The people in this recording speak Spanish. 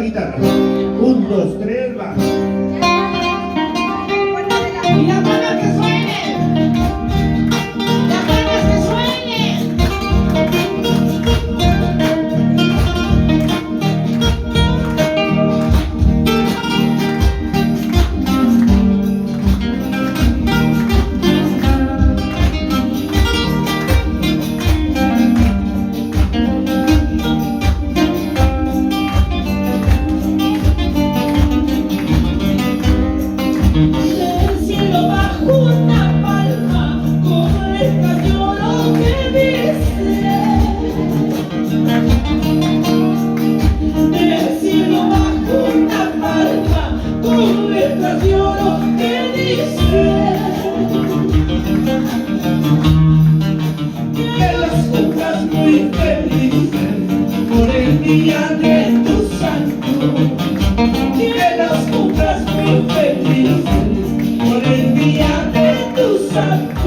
guitarra. 1, 2, 3, va. Y las palmas que suenen. Las palmas que suenen. Del cielo bajo una palma con letras de oro que dice. Del cielo bajo una palma con letras de oro que dice que las cumplas muy felices por el día de tu santo. Que las cumplas muy felices por el día de tu santo.